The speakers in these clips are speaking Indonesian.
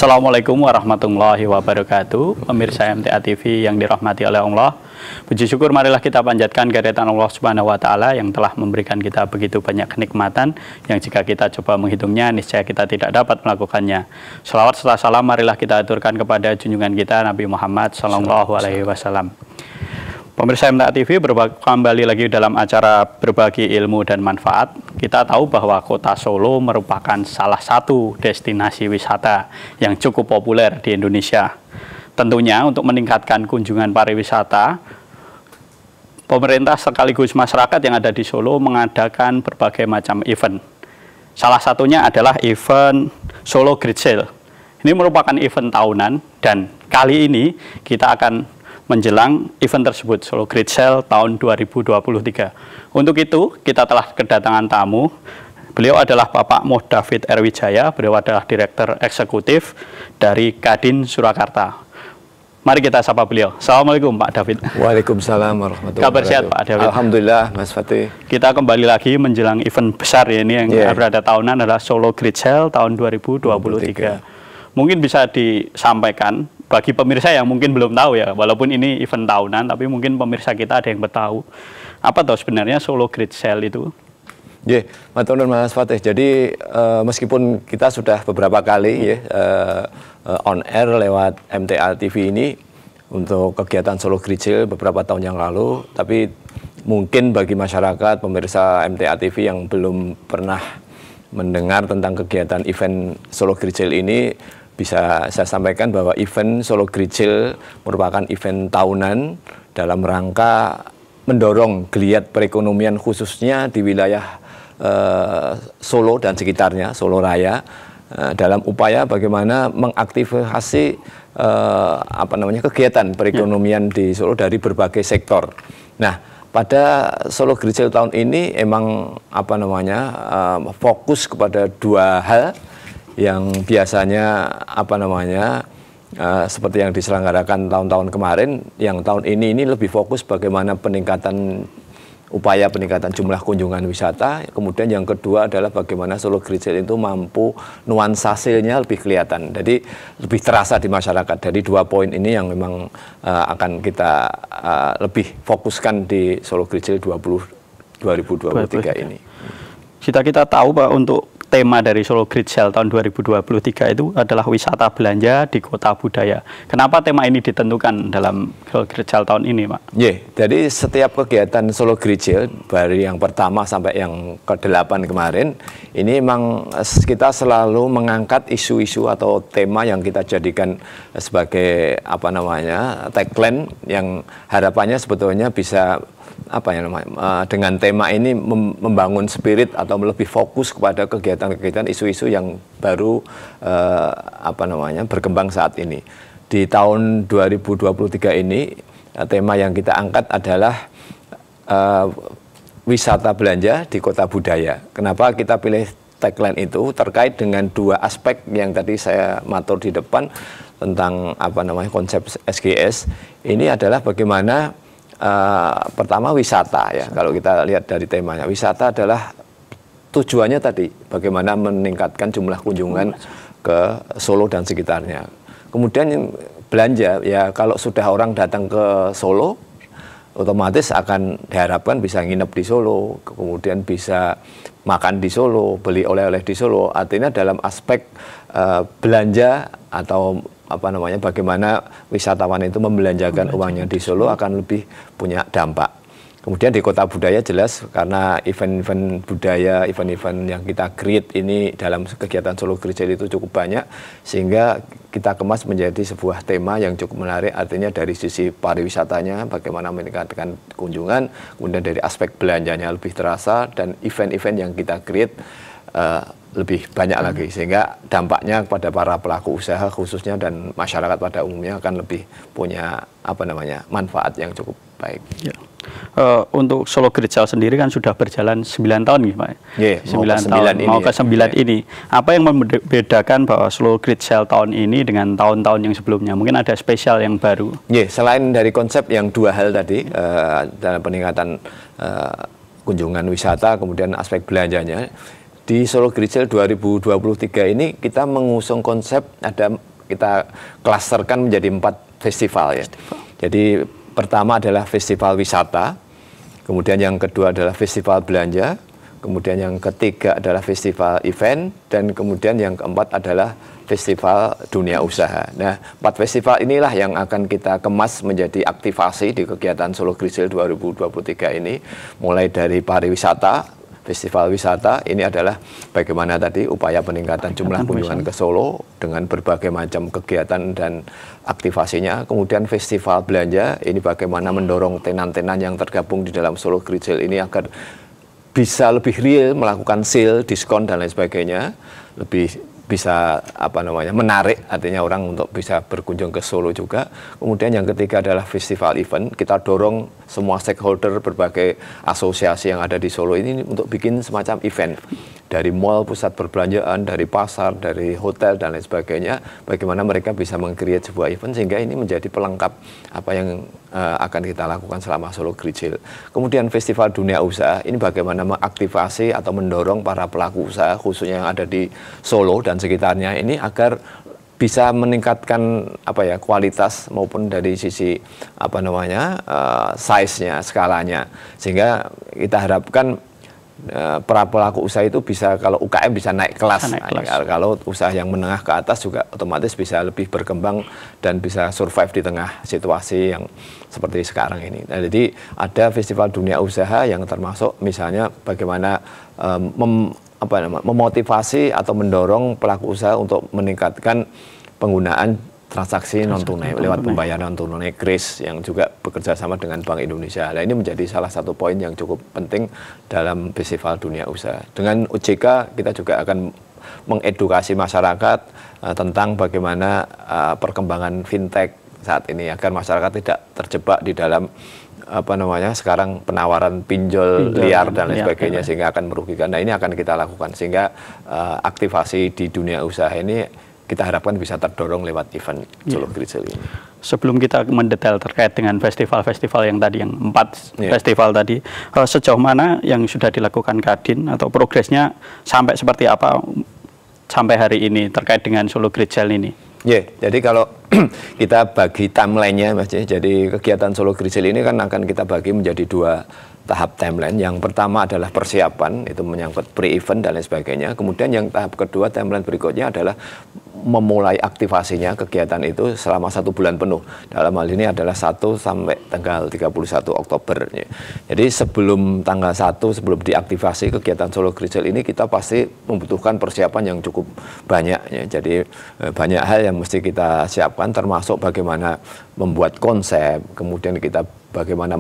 Assalamualaikum warahmatullahi wabarakatuh. Pemirsa MTA TV yang dirahmati oleh Allah, puji syukur marilah kita panjatkan kehadirat Allah Subhanahu wa taala yang telah memberikan kita begitu banyak kenikmatan yang jika kita coba menghitungnya niscaya kita tidak dapat melakukannya. Shalawat serta salam marilah kita aturkan kepada junjungan kita Nabi Muhammad sallallahu alaihi wasallam. Pemirsa MTA TV, kembali lagi dalam acara berbagi ilmu dan manfaat. Kita tahu bahwa kota Solo merupakan salah satu destinasi wisata yang cukup populer di Indonesia. Tentunya untuk meningkatkan kunjungan pariwisata, pemerintah sekaligus masyarakat yang ada di Solo mengadakan berbagai macam event. Salah satunya adalah event Solo Great Sale. Ini merupakan event tahunan dan kali ini kita akan menjelang event tersebut, Solo Great Sale tahun 2023. Untuk itu, kita telah kedatangan tamu. Beliau adalah Bapak Moh David R. Wijaya. Beliau adalah Direktur Eksekutif dari Kadin Surakarta. Mari kita sapa beliau. Assalamualaikum Pak David. Waalaikumsalam warahmatullahi wabarakatuh. Kabar sehat Pak David? Alhamdulillah Mas Fatih. Kita kembali lagi menjelang event besar ya, ini yang berada tahunan adalah Solo Great Sale tahun 2023. Mungkin bisa disampaikan bagi pemirsa yang mungkin belum tahu ya, walaupun ini event tahunan, tapi mungkin pemirsa kita ada yang bertahu. Apa tahu sebenarnya Solo Great Sale itu? Ya, matur nuwun Mas Fatih. Jadi meskipun kita sudah beberapa kali on air lewat MTA TV ini untuk kegiatan Solo Great Sale beberapa tahun yang lalu, tapi mungkin bagi masyarakat pemirsa MTA TV yang belum pernah mendengar tentang kegiatan event Solo Great Sale ini, bisa saya sampaikan bahwa event Solo Great Sale merupakan event tahunan dalam rangka mendorong geliat perekonomian khususnya di wilayah Solo dan sekitarnya, Solo Raya, dalam upaya bagaimana mengaktifasi kegiatan perekonomian di Solo dari berbagai sektor. Nah, pada Solo Great Sale tahun ini emang fokus kepada dua hal yang biasanya seperti yang diselenggarakan tahun-tahun kemarin, yang tahun ini lebih fokus bagaimana upaya peningkatan jumlah kunjungan wisata. Kemudian yang kedua adalah bagaimana Solo Great Sale itu mampu nuansa sale-nya lebih kelihatan, jadi lebih terasa di masyarakat. Dari dua poin ini yang memang akan kita lebih fokuskan di Solo Great Sale 2023 ini. Kita tahu Pak, untuk tema dari Solo Great Sale tahun 2023 itu adalah wisata belanja di kota budaya. Kenapa tema ini ditentukan dalam Solo Great Sale tahun ini, Pak? Jadi setiap kegiatan Solo Great Sale, dari yang pertama sampai yang ke-8 kemarin, ini memang kita selalu mengangkat isu-isu atau tema yang kita jadikan sebagai tagline yang harapannya sebetulnya bisa dengan tema ini membangun spirit atau lebih fokus kepada kegiatan-kegiatan isu-isu yang baru berkembang saat ini. Di tahun 2023 ini tema yang kita angkat adalah wisata belanja di kota budaya. Kenapa kita pilih tagline itu? Terkait dengan dua aspek yang tadi saya matur di depan tentang konsep SGS. Ini adalah bagaimana pertama wisata ya, kalau kita lihat dari temanya, wisata adalah tujuannya tadi bagaimana meningkatkan jumlah kunjungan ke Solo dan sekitarnya. Kemudian belanja ya, kalau sudah orang datang ke Solo otomatis akan diharapkan bisa nginep di Solo, kemudian bisa makan di Solo, beli oleh-oleh di Solo. Artinya dalam aspek belanja atau bagaimana wisatawan itu membelanjakan uangnya di Solo akan lebih punya dampak. Kemudian di kota budaya jelas karena event-event budaya, event-event yang kita create ini dalam kegiatan Solo Great Sale itu cukup banyak, sehingga kita kemas menjadi sebuah tema yang cukup menarik. Artinya dari sisi pariwisatanya bagaimana meningkatkan kunjungan, kemudian dari aspek belanjanya lebih terasa, dan event-event yang kita create lebih banyak lagi, sehingga dampaknya kepada para pelaku usaha khususnya dan masyarakat pada umumnya akan lebih punya manfaat yang cukup baik. Ya. Untuk Solo Great Sale sendiri kan sudah berjalan 9 tahun nih Pak. 9 tahun, mau ke 9 ini. Apa yang membedakan bahwa Solo Great Sale tahun ini dengan tahun-tahun yang sebelumnya? Mungkin ada spesial yang baru. Selain dari konsep yang dua hal tadi, dalam peningkatan kunjungan wisata, kemudian aspek belanjanya, di Solo Great Sale 2023 ini kita mengusung konsep ada kita klasterkan menjadi 4 festival ya. Jadi pertama adalah festival wisata, kemudian yang kedua adalah festival belanja, kemudian yang ketiga adalah festival event, dan kemudian yang keempat adalah festival dunia usaha. Nah, 4 festival inilah yang akan kita kemas menjadi aktivasi di kegiatan Solo Great Sale 2023 ini, mulai dari pariwisata, festival wisata ini adalah bagaimana tadi upaya peningkatan jumlah kunjungan ke Solo dengan berbagai macam kegiatan dan aktivasinya. Kemudian festival belanja ini bagaimana mendorong tenan-tenan yang tergabung di dalam Solo Great Sale ini agar bisa lebih real melakukan sale, diskon dan lain sebagainya, lebih bisa menarik artinya orang untuk bisa berkunjung ke Solo juga. Kemudian yang ketiga adalah festival event. Kita dorong semua stakeholder berbagai asosiasi yang ada di Solo ini untuk bikin semacam event dari mall, pusat perbelanjaan, dari pasar, dari hotel dan lain sebagainya. Bagaimana mereka bisa meng-create sebuah event sehingga ini menjadi pelengkap apa yang akan kita lakukan selama Solo Great Sale. Kemudian festival dunia usaha ini bagaimana mengaktifasi atau mendorong para pelaku usaha khususnya yang ada di Solo dan sekitarnya ini agar bisa meningkatkan kualitas maupun dari sisi size-nya, skalanya, sehingga kita harapkan para pelaku usaha itu bisa, kalau UKM bisa naik kelas. Kalau usaha yang menengah ke atas juga otomatis bisa lebih berkembang dan bisa survive di tengah situasi yang seperti sekarang ini. Nah, jadi ada festival dunia usaha yang termasuk misalnya bagaimana memotivasi atau mendorong pelaku usaha untuk meningkatkan penggunaan transaksi non-tunai lewat pembayaran non-tunai KRIS yang juga bekerja sama dengan Bank Indonesia. Nah, ini menjadi salah satu poin yang cukup penting dalam festival dunia usaha. Dengan OJK kita juga akan mengedukasi masyarakat tentang bagaimana perkembangan fintech saat ini agar masyarakat tidak terjebak di dalam sekarang penawaran pinjol liar dan lain sebagainya sehingga akan merugikan. Nah, ini akan kita lakukan sehingga aktivasi di dunia usaha ini kita harapkan bisa terdorong lewat event Solo Great Sale ini. Sebelum kita mendetail terkait dengan festival-festival yang tadi, yang 4 festival tadi, sejauh mana yang sudah dilakukan Kadin atau progresnya sampai seperti apa sampai hari ini terkait dengan Solo Great Sale ini? Jadi kalau kita bagi timeline-nya, Mas, jadi kegiatan Solo Great Sale ini kan akan kita bagi menjadi 2 tahap timeline. Yang pertama adalah persiapan, itu menyangkut pre-event dan lain sebagainya. Kemudian yang tahap kedua, timeline berikutnya adalah memulai aktivasinya kegiatan itu selama 1 bulan penuh. Dalam hal ini adalah 1 sampai tanggal 31 Oktober. Jadi sebelum tanggal 1, sebelum diaktifasi kegiatan Solo Great Sale ini, kita pasti membutuhkan persiapan yang cukup banyak. Jadi banyak hal yang mesti kita siapkan, termasuk bagaimana membuat konsep, kemudian kita bagaimana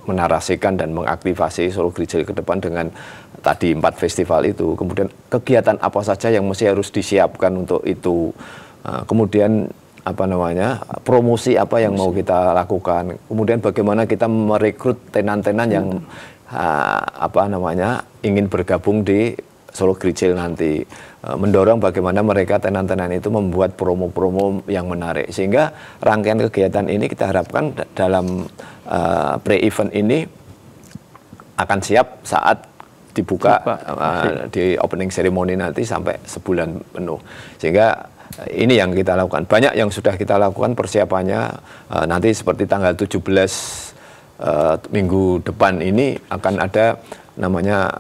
menarasikan dan mengaktifasi Solo Great Sale ke depan dengan tadi 4 festival itu. Kemudian kegiatan apa saja yang mesti harus disiapkan untuk itu. Kemudian promosi apa yang mau kita lakukan. Kemudian bagaimana kita merekrut tenan-tenan yang ingin bergabung di Solo Great Sale nanti. Mendorong bagaimana mereka tenan-tenan itu membuat promo-promo yang menarik, sehingga rangkaian kegiatan ini kita harapkan dalam pre-event ini akan siap saat dibuka di opening ceremony nanti sampai sebulan penuh. Sehingga ini yang kita lakukan. Banyak yang sudah kita lakukan persiapannya. Nanti seperti tanggal 17 minggu depan ini akan ada namanya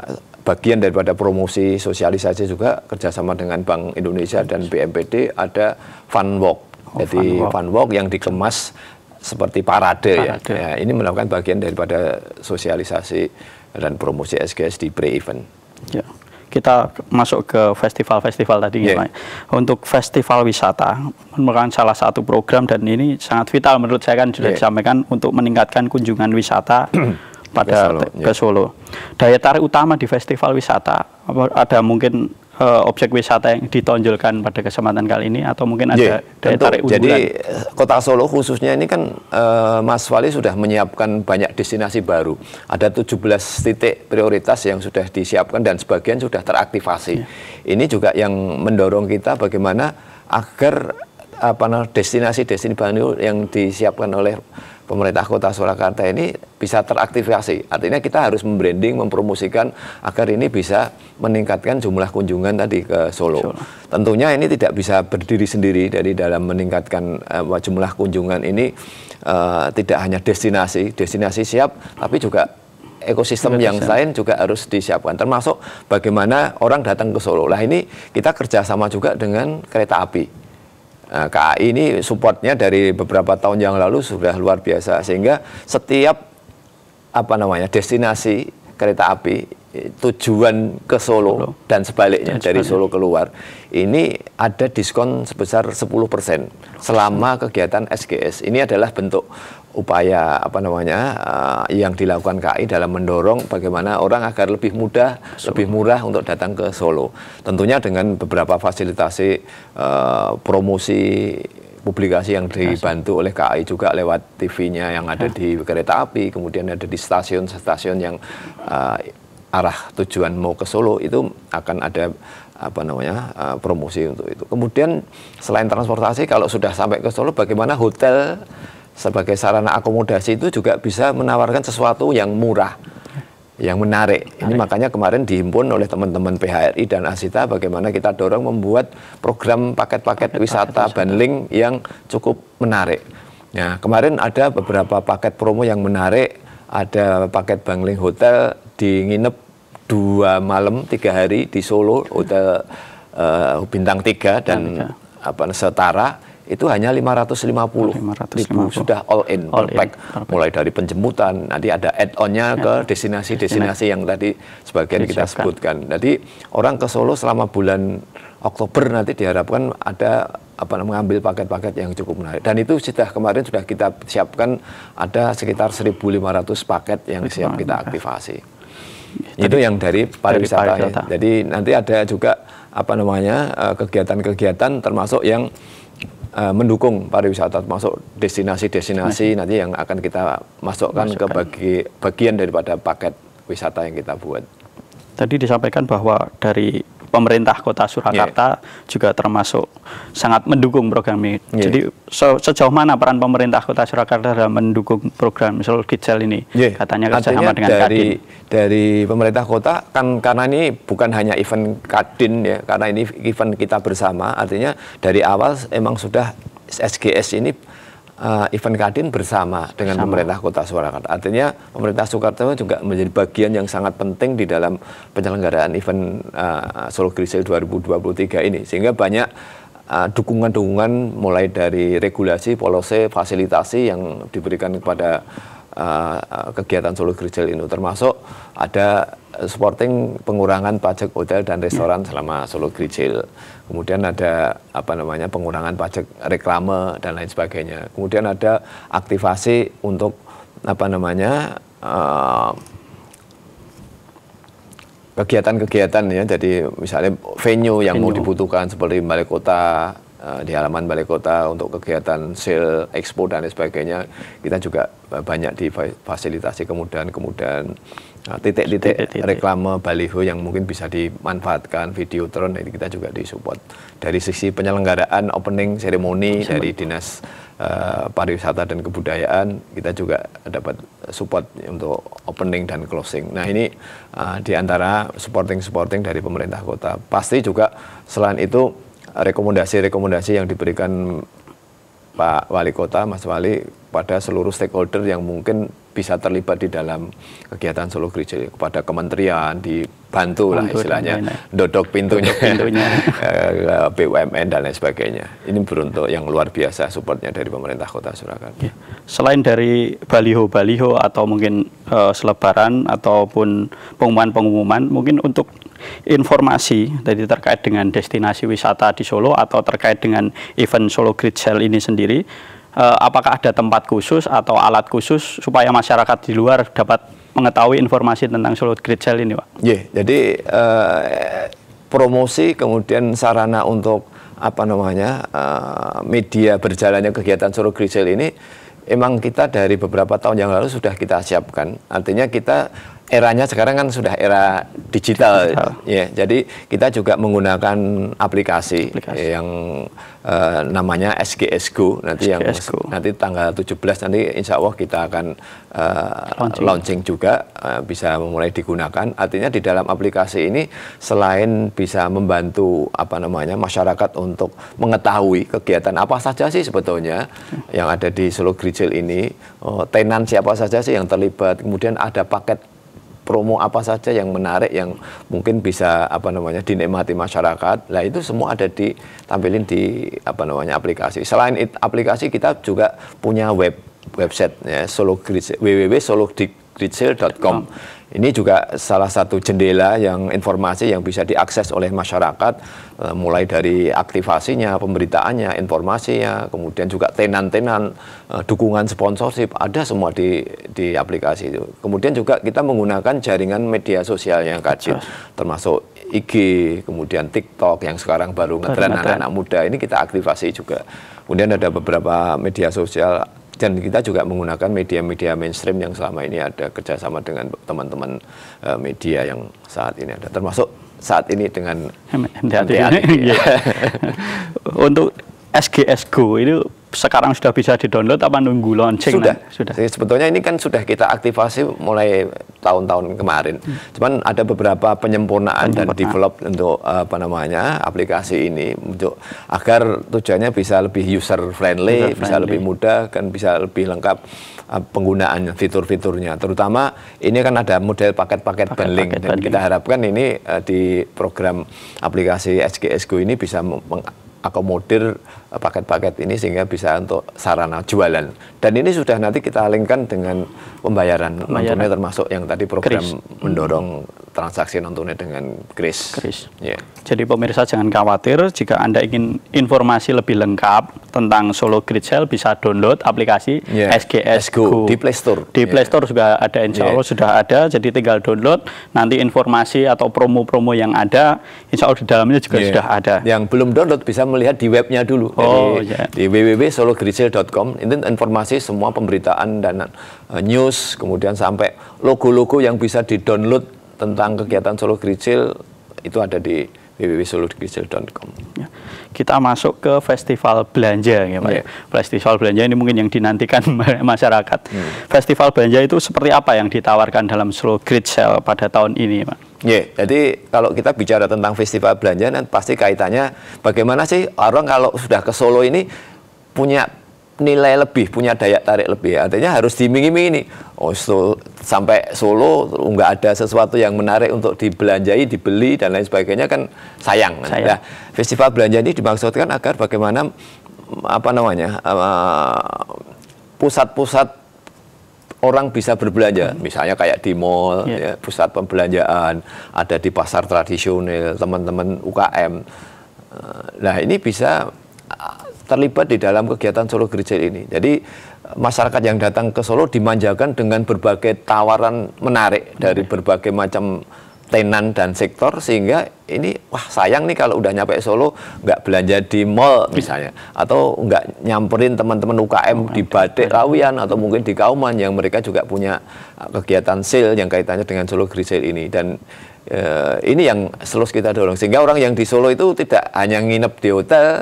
bagian daripada promosi sosialisasi juga kerjasama dengan Bank Indonesia dan BNPB, ada fun walk. Jadi fun walk yang dikemas seperti parade. Ya, ini melakukan bagian daripada sosialisasi dan promosi SGS di pre-event. Ya. Kita masuk ke festival-festival tadi. Untuk festival wisata merupakan salah satu program dan ini sangat vital menurut saya, kan sudah disampaikan untuk meningkatkan kunjungan wisata ke Solo. Daya tarik utama di festival wisata, ada mungkin objek wisata yang ditonjolkan pada kesempatan kali ini, atau mungkin ada daya tarik unggulan? Jadi Kota Solo khususnya ini kan Mas Wali sudah menyiapkan banyak destinasi baru. Ada 17 titik prioritas yang sudah disiapkan dan sebagian sudah teraktivasi. Ini juga yang mendorong kita bagaimana agar destinasi-destinasi baru yang disiapkan oleh pemerintah Kota Surakarta ini bisa teraktivasi. Artinya kita harus membranding, mempromosikan agar ini bisa meningkatkan jumlah kunjungan tadi ke Solo. Tentunya ini tidak bisa berdiri sendiri dari dalam meningkatkan jumlah kunjungan ini, tidak hanya destinasi siap, tapi juga ekosistem yang lain juga harus disiapkan, termasuk bagaimana orang datang ke Solo. Nah ini kita kerjasama juga dengan kereta api. Nah, KAI ini supportnya dari beberapa tahun yang lalu sudah luar biasa, sehingga setiap destinasi kereta api tujuan ke Solo dan sebaliknya dari Solo keluar ini ada diskon sebesar 10% selama kegiatan SGS. Ini adalah bentuk upaya yang dilakukan KAI dalam mendorong bagaimana orang agar lebih mudah, lebih murah untuk datang ke Solo. Tentunya dengan beberapa fasilitasi promosi publikasi yang dibantu oleh KAI juga lewat TV-nya yang ada di kereta api, kemudian ada di stasiun-stasiun yang arah tujuan mau ke Solo itu akan ada promosi untuk itu. Kemudian selain transportasi, kalau sudah sampai ke Solo, bagaimana hotel sebagai sarana akomodasi itu juga bisa menawarkan sesuatu yang murah, yang menarik. Ini makanya kemarin dihimpun oleh teman-teman PHRI dan Asita bagaimana kita dorong membuat program paket-paket wisata bundling yang cukup menarik. Nah, kemarin ada beberapa paket promo yang menarik, ada paket bundling hotel di nginep 2 malam 3 hari di Solo, hotel bintang 3 dan setara. Itu hanya 550 ribu, sudah all in, pack, mulai dari penjemputan, nanti ada add-onnya ke destinasi-destinasi yang tadi sebagian kita sebutkan. Jadi orang ke Solo selama bulan Oktober nanti diharapkan ada mengambil paket-paket yang cukup menarik. Dan itu kemarin sudah kita siapkan, ada sekitar 1.500 paket yang siap kita aktifasi. Itu yang dari pariwisata. Jadi nanti ada juga kegiatan-kegiatan termasuk yang mendukung pariwisata, termasuk destinasi-destinasi nanti yang akan kita masukkan ke bagian daripada paket wisata yang kita buat. Tadi disampaikan bahwa dari pemerintah Kota Surakarta juga termasuk sangat mendukung program ini. Jadi sejauh mana peran pemerintah Kota Surakarta dalam mendukung program Solo Grijel ini? Katanya kerjasama dengan Kadin. Dari pemerintah kota kan, karena ini bukan hanya event Kadin ya, karena ini event kita bersama. Artinya dari awal emang sudah SGS ini event Kadin bersama dengan pemerintah Kota Surakarta. Artinya pemerintah Surakarta juga menjadi bagian yang sangat penting di dalam penyelenggaraan event Solo Grijel 2023 ini. Sehingga banyak dukungan-dukungan mulai dari regulasi, polisi, fasilitasi yang diberikan kepada kegiatan Solo Grijel ini, termasuk ada supporting pengurangan pajak hotel dan restoran selama Solo Grijel. Kemudian ada pengurangan pajak reklame dan lain sebagainya. Kemudian ada aktivasi untuk kegiatan-kegiatan ya. Jadi misalnya venue yang mau dibutuhkan seperti Balai Kota, di halaman Balai Kota untuk kegiatan sale, expo dan lain sebagainya, kita juga banyak difasilitasi. Kemudian titik-titik reklame baliho yang mungkin bisa dimanfaatkan, videotron, ini kita juga disupport. Dari sisi penyelenggaraan opening ceremony dari Dinas Pariwisata dan Kebudayaan, kita juga dapat support untuk opening dan closing. Nah ini diantara supporting dari pemerintah kota. Pasti juga selain itu rekomendasi-rekomendasi yang diberikan Pak Wali Kota, Mas Wali, pada seluruh stakeholder yang mungkin bisa terlibat di dalam kegiatan Solo Grijel, kepada kementerian, dibantu lah istilahnya, dodok pintunya. BUMN dan lain sebagainya. Ini beruntuk yang luar biasa supportnya dari pemerintah Kota Surakarta. Selain dari baliho-baliho atau mungkin selebaran ataupun pengumuman-pengumuman, mungkin untuk informasi tadi terkait dengan destinasi wisata di Solo atau terkait dengan event Solo Grijel ini sendiri, apakah ada tempat khusus atau alat khusus supaya masyarakat di luar dapat mengetahui informasi tentang Solo Grijel ini, Pak? Jadi promosi kemudian sarana untuk media berjalannya kegiatan Solo Grijel ini emang kita dari beberapa tahun yang lalu sudah kita siapkan. Artinya kita eranya sekarang kan sudah era digital. Ya. Jadi kita juga menggunakan aplikasi. Yang namanya SGS Go. Nanti nanti tanggal 17 nanti insya Allah kita akan launching juga, bisa mulai digunakan. Artinya di dalam aplikasi ini selain bisa membantu masyarakat untuk mengetahui kegiatan apa saja sih sebetulnya yang ada di Solo Grijil ini, tenan siapa saja sih yang terlibat, kemudian ada paket promo apa saja yang menarik yang mungkin bisa dinikmati masyarakat. Nah, itu semua ada ditampilin di aplikasi. Selain aplikasi, kita juga punya website ya, www.sologrijil.com. Ini juga salah satu jendela yang informasi yang bisa diakses oleh masyarakat, mulai dari aktivasinya, pemberitaannya, informasinya, kemudian juga tenan-tenan, dukungan sponsorship, ada semua di aplikasi itu. Kemudian juga kita menggunakan jaringan media sosial yang kecil, termasuk IG, kemudian TikTok yang sekarang baru ngetren anak-anak muda, ini kita aktivasi juga. Kemudian ada beberapa media sosial, dan kita juga menggunakan media-media mainstream yang selama ini ada kerjasama dengan teman-teman media yang saat ini ada, termasuk saat ini dengan MTA. Untuk SGS Go itu sekarang sudah bisa di-download apa nunggu launching? Sudah. Sebetulnya ini kan sudah kita aktivasi mulai tahun-tahun kemarin. Cuman ada beberapa penyempurnaan dan develop untuk aplikasi ini untuk agar tujuannya bisa lebih user friendly, bisa lebih mudah, kan bisa lebih lengkap penggunaan fitur-fiturnya. Terutama ini kan ada model paket-paket bundling, dan kita harapkan ini di program aplikasi SGS Go ini bisa akomodir paket-paket ini sehingga bisa untuk sarana jualan. Dan ini sudah nanti kita linkkan dengan pembayaran non-tunai, termasuk yang tadi program mendorong transaksi non-tunai dengan Kris. Yeah. Jadi pemirsa jangan khawatir, jika Anda ingin informasi lebih lengkap tentang Solo Grijil bisa download aplikasi SGS Go di Play Store. Di Play Store juga ada, insya Allah sudah ada, jadi tinggal download. Nanti informasi atau promo-promo yang ada, insya Allah di dalamnya juga sudah ada. Yang belum download bisa melihat di webnya dulu. Di www.sologrijil.com. Ini informasi semua pemberitaan dan news, kemudian sampai logo-logo yang bisa di-download tentang kegiatan Solo Grijil itu ada di www.sologrijil.com. Kita masuk ke festival belanja ya Pak. Festival belanja ini mungkin yang dinantikan masyarakat. Festival belanja itu seperti apa yang ditawarkan dalam Solo Grijil pada tahun ini Pak? Jadi kalau kita bicara tentang festival belanja, dan pasti kaitannya bagaimana sih orang kalau sudah ke Solo ini punya nilai lebih, punya daya tarik lebih. Artinya harus diiming-imingi nih. Sampai Solo nggak ada sesuatu yang menarik untuk dibelanjai, dibeli dan lain sebagainya kan sayang. Nah, festival belanja ini dimaksudkan agar bagaimana pusat-pusat orang bisa berbelanja, misalnya kayak di mall, pusat pembelanjaan, ada di pasar tradisional, teman-teman UKM. Nah, ini bisa terlibat di dalam kegiatan Solo Grijil ini. Jadi masyarakat yang datang ke Solo dimanjakan dengan berbagai tawaran menarik dari berbagai macam tenan dan sektor, sehingga ini sayang nih kalau udah nyampe Solo nggak belanja di mall misalnya, atau nggak nyamperin teman-teman UKM di Batik Lawian atau mungkin di Kauman yang mereka juga punya kegiatan sale yang kaitannya dengan Solo Grijil ini. Dan ini yang terus kita dorong, sehingga orang yang di Solo itu tidak hanya nginep di hotel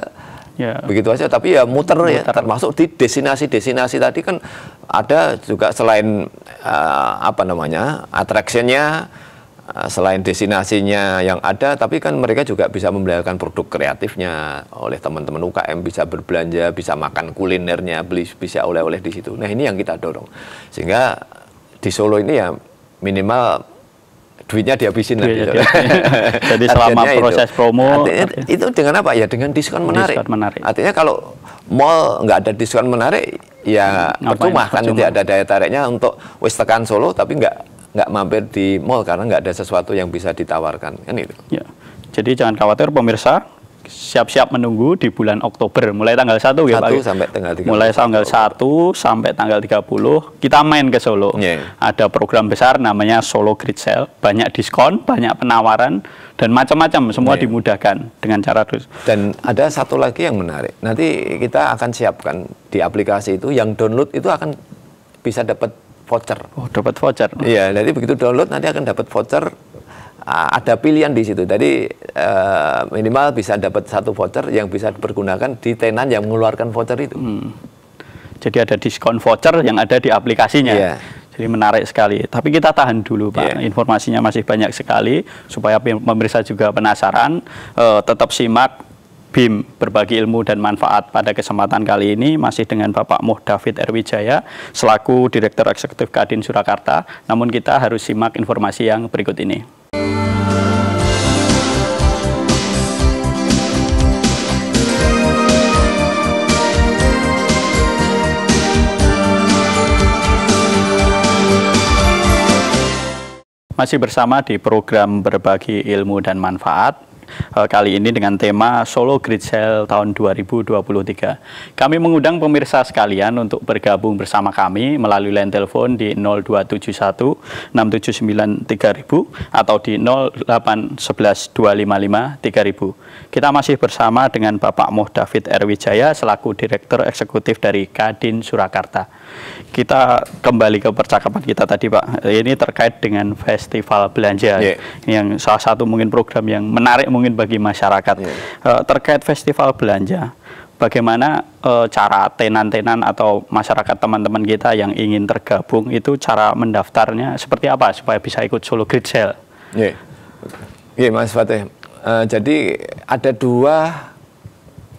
begitu aja, tapi ya muter ya, termasuk di destinasi-destinasi tadi kan ada juga, selain attraction-nya, selain destinasinya yang ada, tapi kan mereka juga bisa membelikan produk kreatifnya oleh teman-teman UKM, bisa berbelanja, bisa makan kulinernya, bisa oleh-oleh di situ. Nah, ini yang kita dorong, sehingga di Solo ini ya minimal duitnya dihabisin lah. Jadi selama proses promo itu dengan apa ya, dengan diskon menarik. Artinya kalau mall nggak ada diskon menarik ya percuma kan, tidak ada daya tariknya untuk wis tekan Solo tapi nggak mampir di mall karena nggak ada sesuatu yang bisa ditawarkan kan itu. Jadi jangan khawatir pemirsa, siap-siap menunggu di bulan Oktober, mulai tanggal 1 ya Pak. Sampai tanggal 30. Mulai tanggal 1 sampai tanggal 30 kita main ke Solo. Ada program besar namanya Solo Grijil, banyak diskon, banyak penawaran dan macam-macam, semua dimudahkan dengan cara terus. Dan ada satu lagi yang menarik. Nanti kita akan siapkan di aplikasi itu, yang download itu akan bisa dapat voucher. Oh, dapat voucher. Iya, jadi begitu download nanti akan dapat voucher. Ada pilihan di situ. Jadi minimal bisa dapat 1 voucher yang bisa dipergunakan di tenan yang mengeluarkan voucher itu. Jadi ada diskon voucher yang ada di aplikasinya. Yeah. Jadi menarik sekali. Tapi kita tahan dulu, Pak. Yeah. Informasinya masih banyak sekali supaya pemirsa juga penasaran. Tetap simak BIM berbagi ilmu dan manfaat. Pada kesempatan kali ini masih dengan Bapak Moh David R. Wijaya selaku Direktur Eksekutif Kadin Surakarta. Namun kita harus simak informasi yang berikut ini. Masih bersama di program berbagi ilmu dan manfaat. Kali ini dengan tema Solo Grid Sale tahun 2023. Kami mengundang pemirsa sekalian untuk bergabung bersama kami melalui line telepon di 0271 679 3000 atau di 0811 255 3000. Kita masih bersama dengan Bapak Moh David R. Wijaya selaku Direktur Eksekutif dari Kadin Surakarta. Kita kembali ke percakapan kita tadi, Pak. Ini terkait dengan festival belanja, yang salah satu mungkin program yang menarik mungkin bagi masyarakat. Terkait festival belanja, bagaimana cara tenan-tenan atau masyarakat teman-teman kita yang ingin tergabung itu cara mendaftarnya seperti apa supaya bisa ikut Solo Grid Sale? Iya, Mas Fatih. Jadi ada 2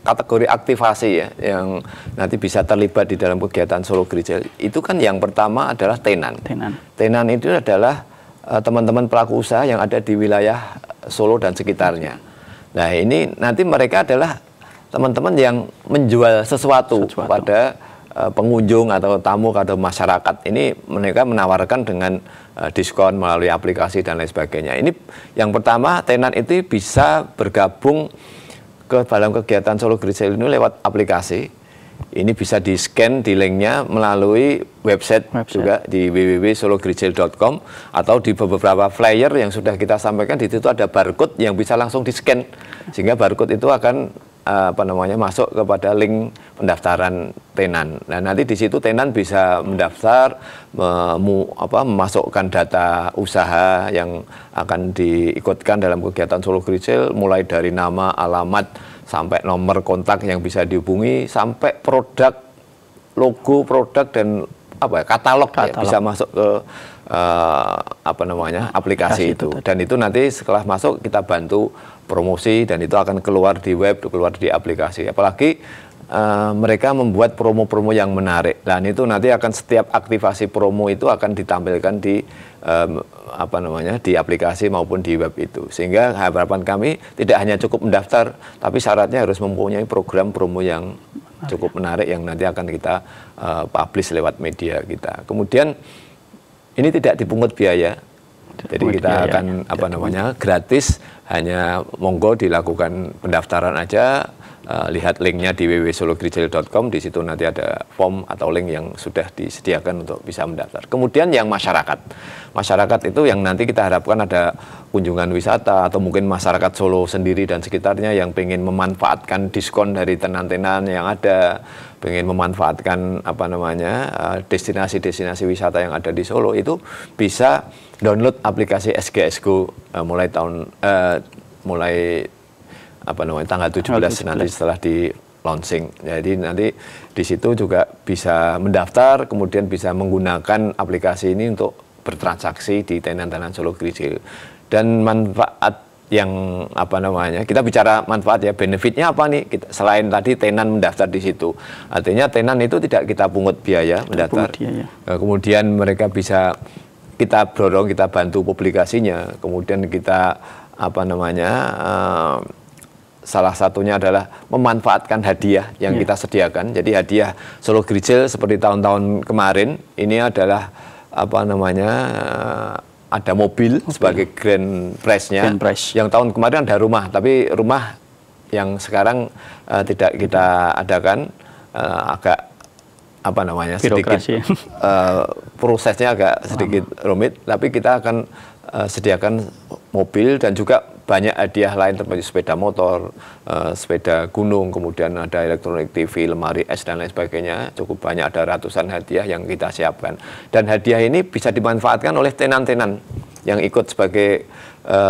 kategori aktivasi ya yang nanti bisa terlibat di dalam kegiatan Solo Grid Sale. Itu kan yang pertama adalah tenan. Tenan itu adalah teman-teman pelaku usaha yang ada di wilayah Solo dan sekitarnya. Nah, ini nanti mereka adalah teman-teman yang menjual sesuatu pada pengunjung atau tamu atau masyarakat. Ini mereka menawarkan dengan diskon melalui aplikasi dan lain sebagainya. Ini yang pertama, tenan itu bisa bergabung ke dalam kegiatan Solo Grid Sale ini lewat aplikasi. Ini bisa di-scan di linknya melalui website juga di www.sologridsale.com atau di beberapa flyer yang sudah kita sampaikan. Di situ ada barcode yang bisa langsung di-scan sehingga barcode itu akan masuk kepada link pendaftaran tenan. Nah, nanti di situ tenan bisa mendaftar, memasukkan data usaha yang akan diikutkan dalam kegiatan Solo Grid Sale, mulai dari nama, alamat, sampai nomor kontak yang bisa dihubungi, sampai produk, logo produk dan katalog. Ya, bisa masuk ke aplikasi itu. Dan itu nanti setelah masuk kita bantu promosi dan itu akan keluar di web, keluar di aplikasi. Apalagi mereka membuat promo-promo yang menarik. Dan itu nanti akan setiap aktivasi promo itu akan ditampilkan di di aplikasi maupun di web itu. Sehingga harapan kami tidak hanya cukup mendaftar, tapi syaratnya harus mempunyai program promo yang cukup menarik yang nanti akan kita publish lewat media kita. Kemudian ini tidak dipungut biaya. Jadi kita akan gratis, hanya monggo dilakukan pendaftaran aja. Lihat linknya di www.sologridsale.com. Di situ nanti ada form atau link yang sudah disediakan untuk bisa mendaftar. Kemudian yang masyarakat itu yang nanti kita harapkan ada kunjungan wisata atau mungkin masyarakat Solo sendiri dan sekitarnya yang pengen memanfaatkan diskon dari tenan-tenan yang ada, pengen memanfaatkan destinasi-destinasi wisata yang ada di Solo, itu bisa download aplikasi SGS Go mulai tanggal 17 nanti setelah di launching. Jadi nanti di situ juga bisa mendaftar, kemudian bisa menggunakan aplikasi ini untuk bertransaksi di tenan-tenan Solo Grid Sale. Dan manfaat yang kita bicara manfaat ya, benefitnya apa nih? Selain tadi tenan mendaftar di situ, artinya tenan itu tidak kita pungut biaya mendaftar. Kemudian mereka bisa kita dorong, kita bantu publikasinya, kemudian kita salah satunya adalah memanfaatkan hadiah yang kita sediakan. Jadi hadiah Solo Grid Sale seperti tahun-tahun kemarin ini adalah ada mobil sebagai grand prize-nya. Yang tahun kemarin ada rumah, tapi rumah yang sekarang tidak kita adakan, agak sedikit prosesnya agak sedikit rumit, tapi kita akan sediakan mobil dan juga banyak hadiah lain seperti sepeda motor, sepeda gunung, kemudian ada elektronik TV, lemari es dan lain sebagainya. Cukup banyak, ada ratusan hadiah yang kita siapkan. Dan hadiah ini bisa dimanfaatkan oleh tenan-tenan yang ikut sebagai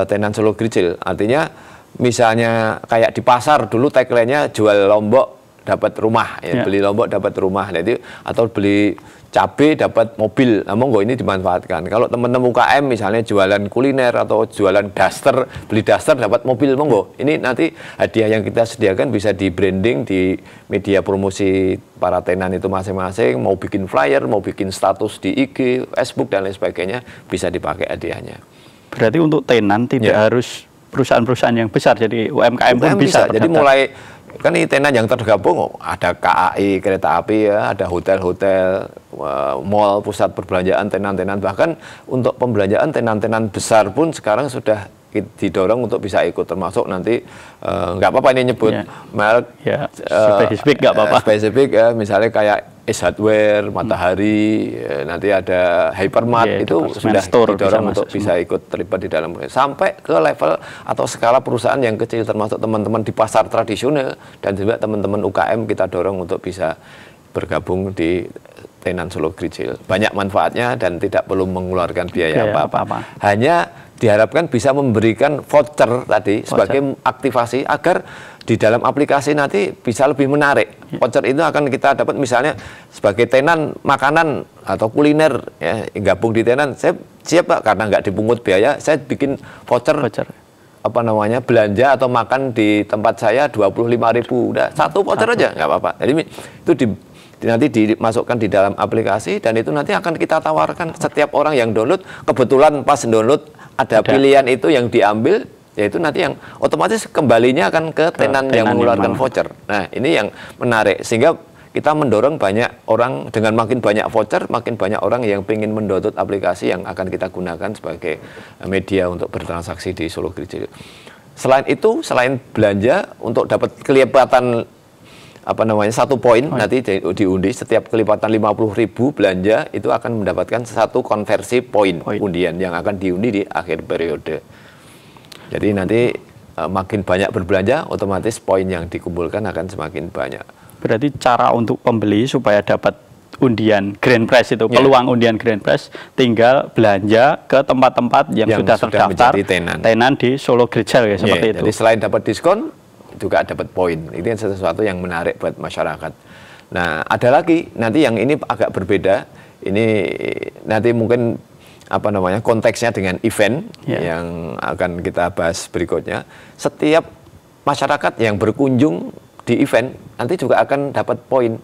tenan Solo Grijil. Artinya misalnya kayak di pasar dulu tagline-nya jual lombok dapat rumah, ya, beli lombok dapat rumah, jadi atau beli cabai dapat mobil. Nah, monggo ini dimanfaatkan. Kalau teman-teman UKM misalnya jualan kuliner atau jualan daster, beli daster dapat mobil, monggo. Ini nanti hadiah yang kita sediakan bisa di branding di media promosi para tenan itu masing-masing, mau bikin flyer, mau bikin status di IG, Facebook dan lain sebagainya, bisa dipakai hadiahnya. Berarti untuk tenan tidak harus perusahaan-perusahaan yang besar, jadi UMKM pun bisa. Jadi mulai kan ini tenan yang tergabung, ada KAI kereta api, ya, ada hotel-hotel, mall, pusat perbelanjaan, tenan-tenan, bahkan untuk pembelanjaan tenan-tenan besar pun sekarang sudah didorong untuk bisa ikut, termasuk nanti nggak apa-apa ini nyebut merek, spesifik nggak apa-apa, spesifik ya, misalnya kayak Ace Hardware, Matahari, nanti ada Hypermart, itu sudah didorong untuk bisa ikut terlibat di dalam, sampai ke level atau skala perusahaan yang kecil, termasuk teman-teman di pasar tradisional dan juga teman-teman UKM kita dorong untuk bisa bergabung di tenan Solo Grijil. Banyak manfaatnya dan tidak perlu mengeluarkan biaya apa-apa. Hanya diharapkan bisa memberikan voucher tadi sebagai aktivasi agar di dalam aplikasi nanti bisa lebih menarik. Voucher itu akan kita dapat misalnya sebagai tenan makanan atau kuliner, ya, gabung di tenan, saya siap Pak, karena nggak dipungut biaya, saya bikin voucher. Apa namanya, belanja atau makan di tempat saya 25.000, udah satu voucher aja nggak apa-apa. Jadi itu nanti dimasukkan di dalam aplikasi dan itu nanti akan kita tawarkan setiap orang yang download, kebetulan pas download ada pilihan itu yang diambil, yaitu nanti yang otomatis kembalinya akan ke tenan yang mengeluarkan voucher. Nah, ini yang menarik, sehingga kita mendorong banyak orang, dengan makin banyak voucher, makin banyak orang yang ingin mendownload aplikasi yang akan kita gunakan sebagai media untuk bertransaksi di Solo Grijil. Selain itu, selain belanja, untuk dapat kelipatan apa namanya 1 poin nanti diundi, setiap kelipatan 50.000 belanja itu akan mendapatkan 1 konversi poin undian yang akan diundi di akhir periode. Jadi nanti makin banyak berbelanja, otomatis poin yang dikumpulkan akan semakin banyak. Berarti cara untuk pembeli supaya dapat undian Grand Prize itu, peluang undian Grand Prize, tinggal belanja ke tempat-tempat yang sudah terdaftar tenan di Solo Grijil, ya, seperti itu. Jadi selain dapat diskon, juga dapat poin. Itu sesuatu yang menarik buat masyarakat. Nah, ada lagi nanti yang ini agak berbeda. Ini nanti mungkin apa namanya konteksnya dengan event yang akan kita bahas berikutnya. Setiap masyarakat yang berkunjung di event nanti juga akan dapat poin.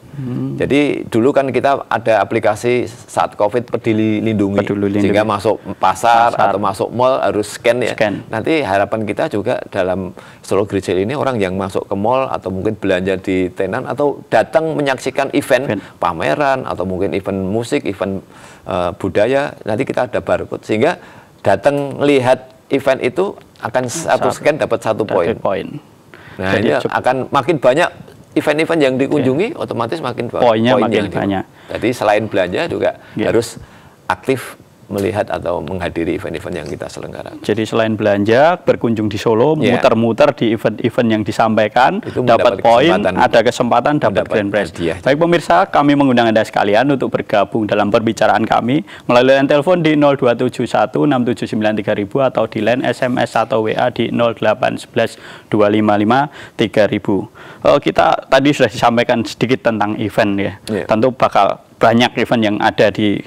Jadi dulu kan kita ada aplikasi saat COVID Peduli Lindungi, sehingga masuk pasar atau masuk mall harus scan ya. Nanti harapan kita juga dalam Solo Grijil ini orang yang masuk ke mall atau mungkin belanja di tenan atau datang menyaksikan event pameran atau mungkin event musik, event budaya, nanti kita ada barcode sehingga datang lihat event itu akan satu scan dapat 1 poin. Nah, jadi ini akan makin banyak event-event yang dikunjungi, otomatis makin poinnya makin banyak. Jadi selain belanja juga harus aktif melihat atau menghadiri event-event yang kita selenggarakan. Jadi selain belanja, berkunjung di Solo, muter-muter di event-event yang disampaikan, dapat poin, ada kesempatan dapat Grand Prize. Baik pemirsa, kami mengundang Anda sekalian untuk bergabung dalam perbicaraan kami melalui line telepon di 02716793000 atau di line SMS atau WA di 08112553000. Kita tadi sudah disampaikan sedikit tentang event ya. Tentu bakal banyak event yang ada di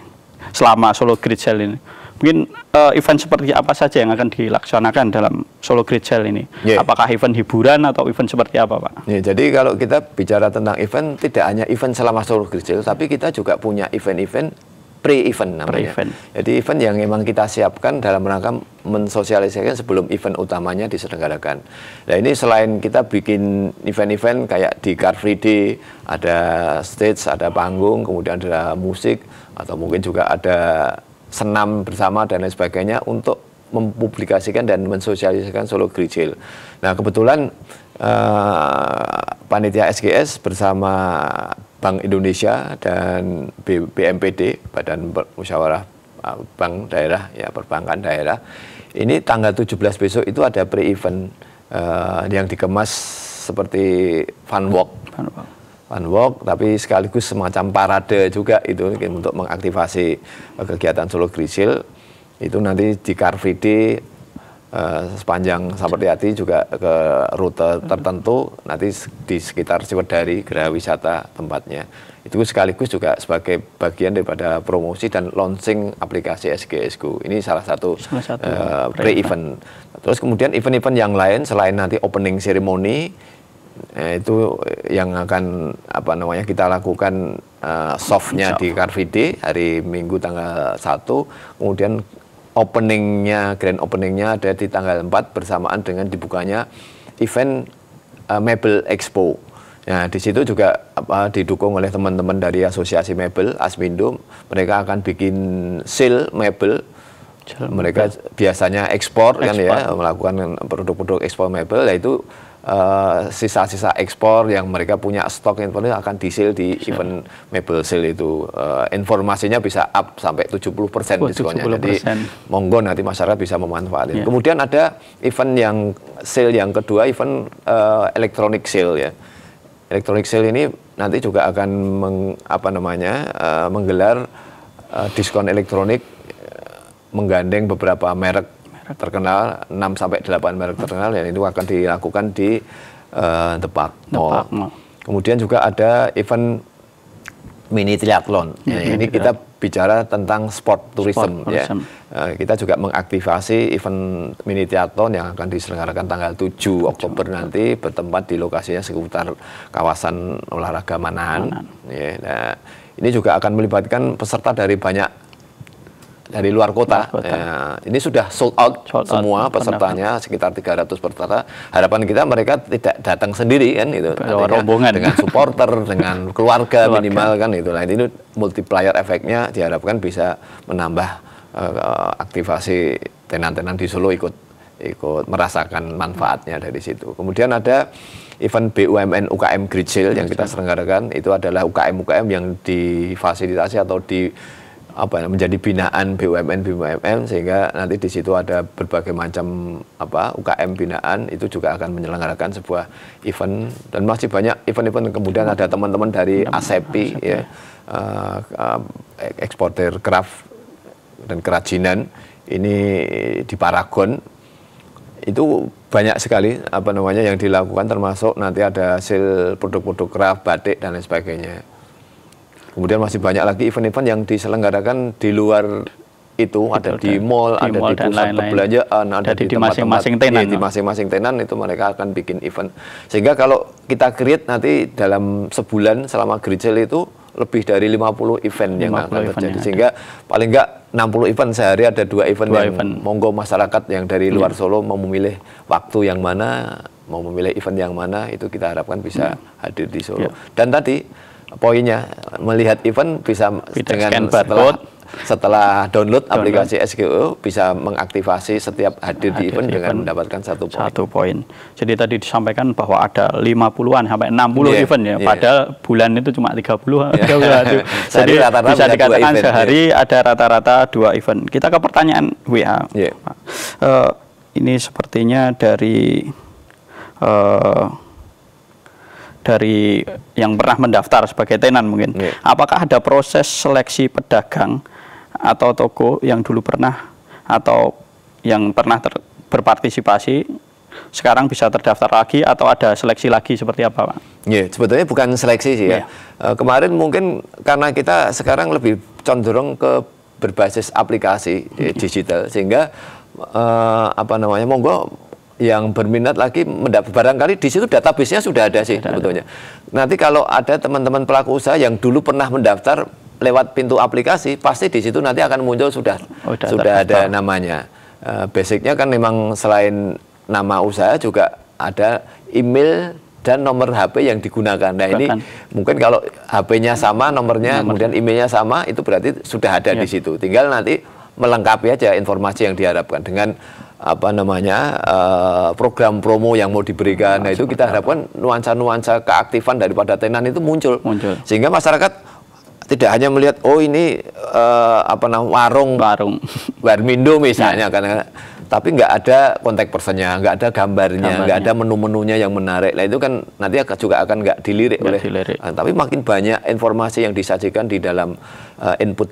selama Solo Grijil ini. Mungkin event seperti apa saja yang akan dilaksanakan dalam Solo Grijil ini? Apakah event hiburan atau event seperti apa, Pak? Jadi kalau kita bicara tentang event, tidak hanya event selama Solo Grijil, tapi kita juga punya event-event pre-event namanya. Jadi event yang memang kita siapkan dalam rangka mensosialisasikan sebelum event utamanya diselenggarakan. Nah, ini selain kita bikin event-event kayak di Car Free Day, ada stage, ada panggung, kemudian ada musik, atau mungkin juga ada senam bersama dan lain sebagainya untuk mempublikasikan dan mensosialisasikan Solo Grijil. Nah, kebetulan panitia SGS bersama Bank Indonesia dan BMPD, Badan Musyawarah bank daerah, ya perbankan daerah. Ini tanggal 17 besok itu ada pre-event yang dikemas seperti fun walk, tapi sekaligus semacam parade juga itu untuk mengaktifasi kegiatan Solo Grisil. Itu nanti di Car Free Day sepanjang Sapardi juga ke rute tertentu, nanti di sekitar Ciwedari, Geraha Wisata tempatnya. Itu sekaligus juga sebagai bagian daripada promosi dan launching aplikasi SGS-ku. Ini salah satu pre-event. Terus kemudian event-event yang lain selain nanti opening ceremony, itu yang akan kita lakukan softnya di Car Free Day hari Minggu tanggal 1, kemudian grand openingnya ada di tanggal 4 bersamaan dengan dibukanya event Mebel Expo. Nah, di situ juga didukung oleh teman-teman dari Asosiasi Mebel, Asmindo. Mereka akan bikin sale mebel. Mereka biasanya ekspor kan ya, melakukan produk-produk ekspor mebel, yaitu sisa-sisa ekspor yang mereka punya stok yang akan di-sale di event Mebel Sale itu. Informasinya bisa up sampai 70% diskonnya. Jadi monggo nanti masyarakat bisa memanfaatkan. Kemudian ada event yang sale yang kedua, event electronic sale ya. Electronic sale ini nanti juga akan menggelar diskon elektronik, menggandeng beberapa merek terkenal, 6-8 merek terkenal, dan itu akan dilakukan di The Park Mall. Kemudian juga ada event mini triathlon. Ini kita bicara tentang sport tourism. Ya. Kita juga mengaktifasi event mini triathlon yang akan diselenggarakan tanggal 7 Oktober nanti, bertempat di lokasinya sekitar kawasan olahraga Manahan. Ya, nah, ini juga akan melibatkan peserta dari dari luar kota. Ya, ini sudah sold out semua pesertanya, sekitar 300 peserta. Harapan kita mereka tidak datang sendiri kan itu, rombongan dengan supporter, dengan keluarga minimal kan itu. Nah, ini multiplier efeknya diharapkan bisa menambah aktivasi tenan-tenan di Solo ikut merasakan manfaatnya dari situ. Kemudian ada event BUMN UKM Grisil yang kita selenggarakan, itu adalah UKM-UKM yang difasilitasi atau menjadi binaan BUMN, sehingga nanti di situ ada berbagai macam UKM binaan, itu juga akan menyelenggarakan sebuah event, dan masih banyak event-event. Kemudian ada teman-teman dari ASEPI ya, eksportir craft dan kerajinan ini di Paragon. Itu banyak sekali yang dilakukan, termasuk nanti ada hasil produk-produk craft, batik dan lain sebagainya. Kemudian masih banyak lagi event-event yang diselenggarakan di luar itu, ada di mall, ada di pusat perbelanjaan, ada di masing-masing tenan. Di masing-masing tenan itu mereka akan bikin event. Sehingga kalau kita create nanti dalam sebulan selama Grisil itu lebih dari 50 event yang akan terjadi. Sehingga paling enggak 60 event sehari, ada 2 event monggo masyarakat yang dari luar Solo mau memilih waktu yang mana, mau memilih event yang mana, itu kita harapkan bisa hadir di Solo. Dan tadi poinnya, melihat event bisa dengan setelah download aplikasi SGO bisa mengaktifasi setiap hadir di event dengan mendapatkan satu poin. Jadi tadi disampaikan bahwa ada 50-an sampai 60 event ya, padahal bulan itu cuma 30. Jadi rata-rata bisa dikatakan sehari ada rata-rata 2 event. Kita ke pertanyaan WA. Ini sepertinya dari yang pernah mendaftar sebagai tenan mungkin. Apakah ada proses seleksi pedagang atau toko yang dulu pernah atau yang pernah berpartisipasi sekarang bisa terdaftar lagi, atau ada seleksi lagi seperti apa, Pak? Sebetulnya bukan seleksi sih ya. Kemarin mungkin karena kita sekarang lebih condong ke berbasis aplikasi digital, sehingga monggo yang berminat lagi barangkali di situ database-nya sudah ada sih sebetulnya. Nanti kalau ada teman-teman pelaku usaha yang dulu pernah mendaftar lewat pintu aplikasi, pasti di situ nanti akan muncul sudah ada namanya. Basicnya kan memang selain nama usaha juga ada email dan nomor HP yang digunakan. Nah, ini mungkin kalau HP-nya sama, nomornya kemudian emailnya sama, itu berarti sudah ada di situ. Tinggal nanti melengkapi aja informasi yang diharapkan dengan program promo yang mau diberikan. Nah, itu kita harapkan nuansa-nuansa keaktifan daripada tenan itu muncul. Sehingga masyarakat tidak hanya melihat oh ini apa namanya warung Warmindo misalnya karena tapi nggak ada kontak personnya, nggak ada gambarnya, nggak ada menu-menunya yang menarik. Nah itu kan nanti juga akan nggak dilirik oleh. Tapi makin banyak informasi yang disajikan di dalam input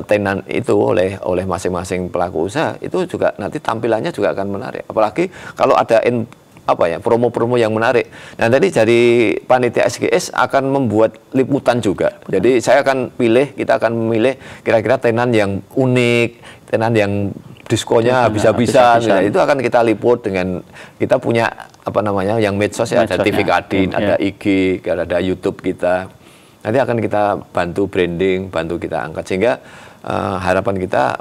tenan itu oleh masing-masing pelaku usaha, itu juga nanti tampilannya juga akan menarik. Apalagi kalau ada promo-promo yang menarik. Nah tadi dari panitia SGS akan membuat liputan juga. Jadi kita akan memilih kira-kira tenan yang unik, tenan yang diskonnya habis-habisan. Nah, itu akan kita liput dengan kita punya yang medsos ya, ada TV Kadin, ada IG, ada YouTube kita. Nanti akan kita bantu branding, bantu kita angkat sehingga harapan kita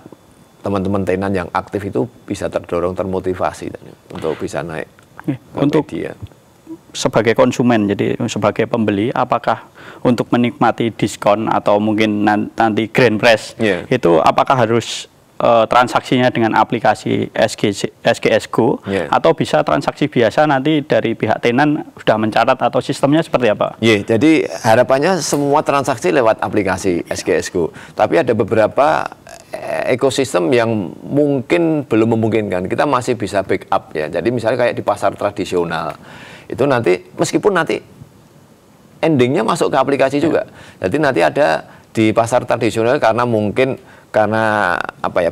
teman-teman tenan yang aktif itu bisa terdorong, termotivasi untuk bisa naik. Untuk media. Sebagai konsumen, jadi sebagai pembeli, apakah untuk menikmati diskon atau mungkin nanti grand price itu apakah harus transaksinya dengan aplikasi SGS Go atau bisa transaksi biasa nanti dari pihak tenan sudah mencatat atau sistemnya seperti apa? Jadi harapannya semua transaksi lewat aplikasi SGS Go. Tapi ada beberapa ekosistem yang mungkin belum memungkinkan. Kita masih bisa backup ya. Jadi misalnya kayak di pasar tradisional itu nanti meskipun nanti endingnya masuk ke aplikasi juga. Jadi nanti ada di pasar tradisional karena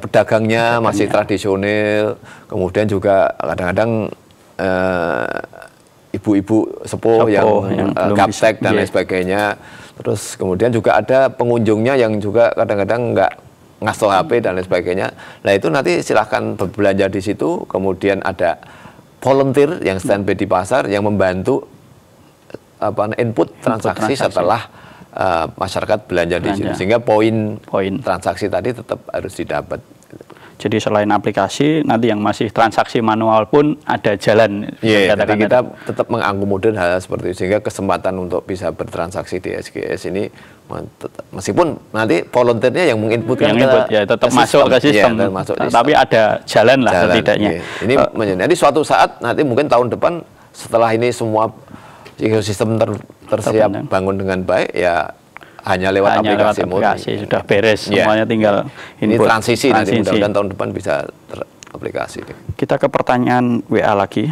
pedagangnya masih tradisional, kemudian juga kadang-kadang ibu-ibu sepuh yang gaptek dan lain sebagainya. Terus kemudian juga ada pengunjungnya yang juga kadang-kadang nggak ngaso HP dan lain sebagainya. Nah itu nanti silahkan berbelanja di situ. Kemudian ada volunteer yang standby di pasar yang membantu input transaksi setelah masyarakat belanja di situ, sehingga poin transaksi tadi tetap harus didapat. Jadi selain aplikasi, nanti yang masih transaksi manual pun ada jalan. Jadi kita tetap mengakomodir hal seperti itu, sehingga kesempatan untuk bisa bertransaksi di SGS ini, meskipun nanti volunteernya yang menginputkan tetap masuk ke sistem, tapi ada jalan lah setidaknya. Ini jadi suatu saat nanti mungkin tahun depan setelah ini semua ekosistem tersiap bangun dengan baik ya. Hanya lewat aplikasi sudah beres semuanya, tinggal ini transisi. Nanti mudah-mudahan tahun depan bisa teraplikasi. Kita ke pertanyaan WA lagi.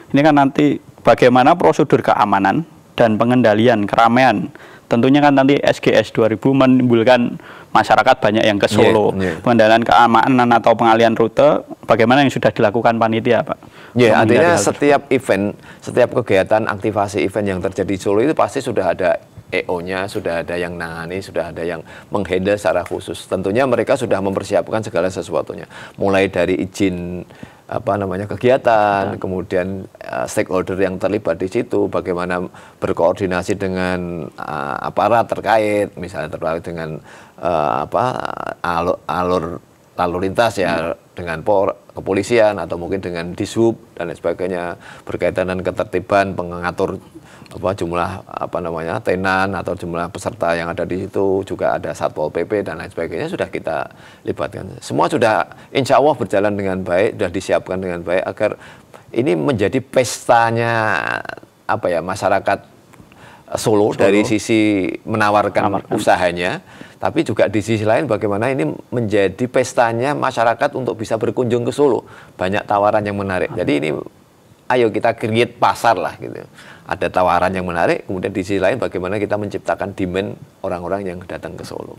Ini kan nanti bagaimana prosedur keamanan dan pengendalian keramaian. Tentunya kan nanti SGS 2000 menimbulkan masyarakat banyak yang ke Solo. Pengendalian keamanan atau pengalian rute, bagaimana yang sudah dilakukan panitia, Pak? Artinya setiap event, setiap kegiatan aktivasi event yang terjadi di Solo itu pasti sudah ada EO-nya, sudah ada yang nangani, sudah ada yang menghandle secara khusus. Tentunya mereka sudah mempersiapkan segala sesuatunya. Mulai dari izin kegiatan, kemudian stakeholder yang terlibat di situ, bagaimana berkoordinasi dengan aparat terkait, misalnya terkait dengan alur lalu lintas ya, dengan kepolisian atau mungkin dengan Dishub dan lain sebagainya, berkaitan dengan ketertiban, pengatur jumlah tenan atau jumlah peserta yang ada di situ, juga ada Satpol PP dan lain sebagainya sudah kita libatkan. Semua sudah insya Allah berjalan dengan baik, sudah disiapkan dengan baik agar ini menjadi pestanya masyarakat Solo dari sisi menawarkan usahanya, tapi juga di sisi lain bagaimana ini menjadi pestanya masyarakat untuk bisa berkunjung ke Solo. Banyak tawaran yang menarik. Jadi ini ayo kita create pasar lah gitu. Ada tawaran yang menarik, kemudian di sisi lain bagaimana kita menciptakan demand orang-orang yang datang ke Solo.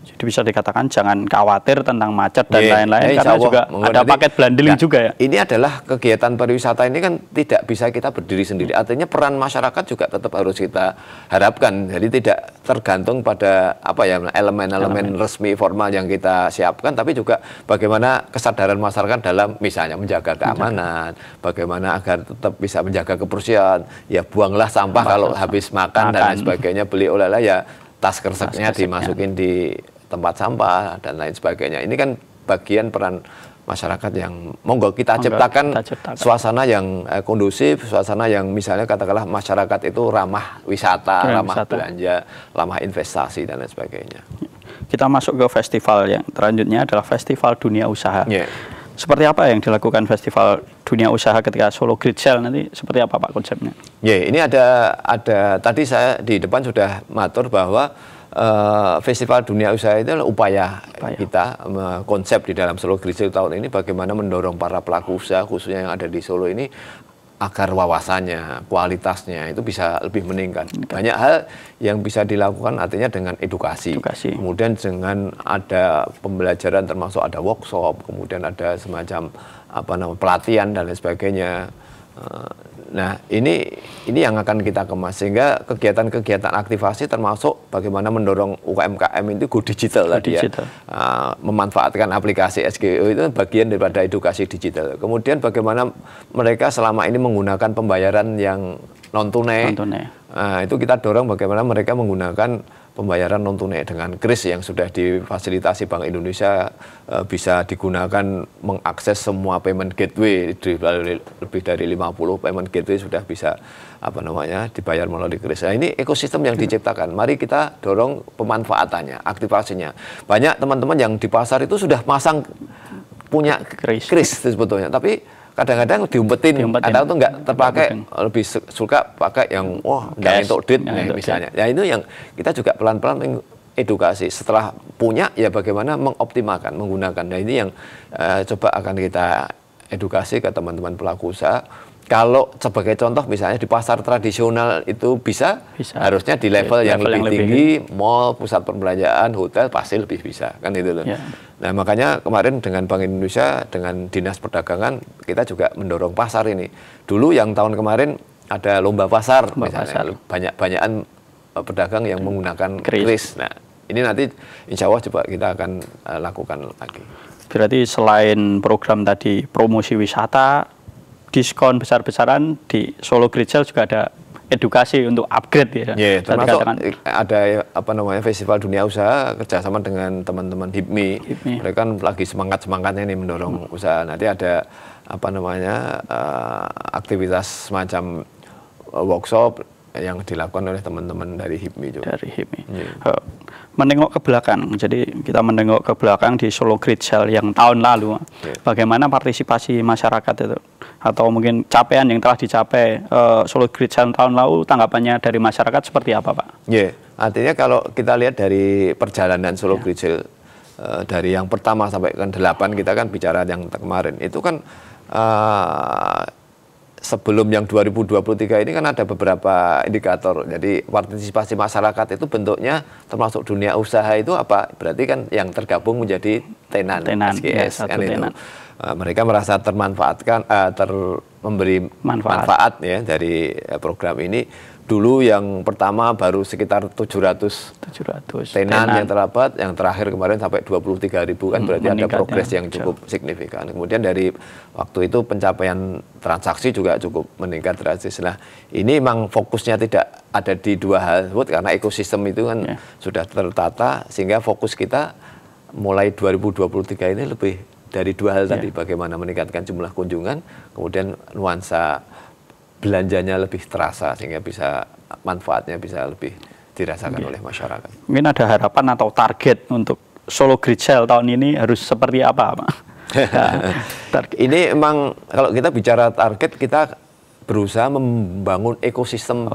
Jadi bisa dikatakan jangan khawatir tentang macet dan lain-lain, karena juga ada paket bundling juga ya. Ini adalah kegiatan pariwisata ini kan tidak bisa kita berdiri sendiri. Artinya peran masyarakat juga tetap harus kita harapkan. Jadi tidak tergantung pada elemen-elemen resmi formal yang kita siapkan, tapi juga bagaimana kesadaran masyarakat dalam misalnya menjaga keamanan, bagaimana agar tetap bisa menjaga kebersihan. Ya buanglah sampah kalau habis makan dan lain sebagainya, beli oleh-oleh ya tas kerseknya dimasukin di tempat sampah dan lain sebagainya. Ini kan bagian peran masyarakat yang kita ciptakan suasana yang kondusif, suasana yang misalnya katakanlah masyarakat itu ramah wisata, ramah belanja, ramah investasi dan lain sebagainya. Kita masuk ke festival yang selanjutnya adalah Festival Dunia Usaha. Seperti apa yang dilakukan Festival Dunia Usaha ketika Solo Great Sale nanti? Seperti apa Pak konsepnya? Ini ada tadi saya di depan sudah matur bahwa Festival Dunia Usaha itu adalah upaya kita, konsep di dalam Solo Grisel tahun ini bagaimana mendorong para pelaku usaha khususnya yang ada di Solo ini agar wawasannya, kualitasnya itu bisa lebih meningkat. Banyak hal yang bisa dilakukan artinya dengan edukasi. Kemudian dengan ada pembelajaran termasuk ada workshop, kemudian ada semacam pelatihan dan lain sebagainya. Nah, ini yang akan kita kemas sehingga kegiatan-kegiatan aktivasi termasuk bagaimana mendorong UMKM itu go digital tadi ya. Memanfaatkan aplikasi SGO itu bagian daripada edukasi digital. Kemudian bagaimana mereka selama ini menggunakan pembayaran yang non tunai. Nah, itu kita dorong bagaimana mereka menggunakan pembayaran non tunai dengan kris yang sudah difasilitasi Bank Indonesia, bisa digunakan mengakses semua payment gateway, lebih dari 50 payment gateway sudah bisa dibayar melalui kris. Nah, ini ekosistem yang diciptakan. Mari kita dorong pemanfaatannya, aktivasinya. Banyak teman-teman yang di pasar itu sudah masang punya kris sebetulnya, tapi kadang-kadang diumpetin atau itu nggak terpakai, lebih suka pakai yang nggak untuk duit misalnya. Ya itu yang kita juga pelan-pelan edukasi. Setelah punya ya bagaimana mengoptimalkan menggunakan. Nah ini yang coba akan kita edukasi ke teman-teman pelaku usaha. Kalau sebagai contoh misalnya di pasar tradisional itu bisa. Harusnya di level yang lebih tinggi, mall, pusat perbelanjaan, hotel pasti lebih bisa kan itu loh. Nah makanya kemarin dengan Bank Indonesia, dengan Dinas Perdagangan kita juga mendorong pasar ini. Dulu yang tahun kemarin ada lomba pasar, misalnya banyak-banyakan pedagang yang menggunakan kris. Nah ini nanti insya Allah coba kita akan lakukan lagi. Berarti selain program tadi promosi wisata, diskon besar-besaran di Solo Grisel juga ada edukasi untuk upgrade ya. Termasuk ada Festival Dunia Usaha kerjasama dengan teman-teman HIPMI. Mereka kan lagi semangat-semangatnya nih mendorong usaha. Nanti ada aktivitas semacam workshop yang dilakukan oleh teman-teman dari HIPMI juga. Dari HIPMI. Menengok ke belakang, jadi kita menengok ke belakang di Solo Grisel yang tahun lalu, bagaimana partisipasi masyarakat itu, atau mungkin capaian yang telah dicapai Solo Grisel tahun lalu, tanggapannya dari masyarakat seperti apa, Pak? Artinya kalau kita lihat dari perjalanan Solo Grisel dari yang pertama sampai ke 8 kita kan bicara yang kemarin itu kan sebelum yang 2023 ini kan ada beberapa indikator. Jadi partisipasi masyarakat itu bentuknya termasuk dunia usaha itu apa? Berarti kan yang tergabung menjadi tenan SGS kan itu. Mereka merasa termanfaatkan, memberi manfaat ya dari program ini. Dulu yang pertama baru sekitar 700 tenan yang terdapat, yang terakhir kemarin sampai 23.000 kan berarti ada progres yang cukup signifikan. Kemudian dari waktu itu pencapaian transaksi juga cukup meningkat drastis. Nah ini memang fokusnya tidak ada di dua hal tersebut karena ekosistem itu kan sudah tertata sehingga fokus kita mulai 2023 ini lebih dari dua hal tadi, bagaimana meningkatkan jumlah kunjungan, kemudian nuansa belanjanya lebih terasa sehingga bisa manfaatnya bisa lebih dirasakan oleh masyarakat. Mungkin ada harapan atau target untuk Solo Grisel tahun ini harus seperti apa, Pak? Ini emang kalau kita bicara target, kita berusaha membangun ekosistem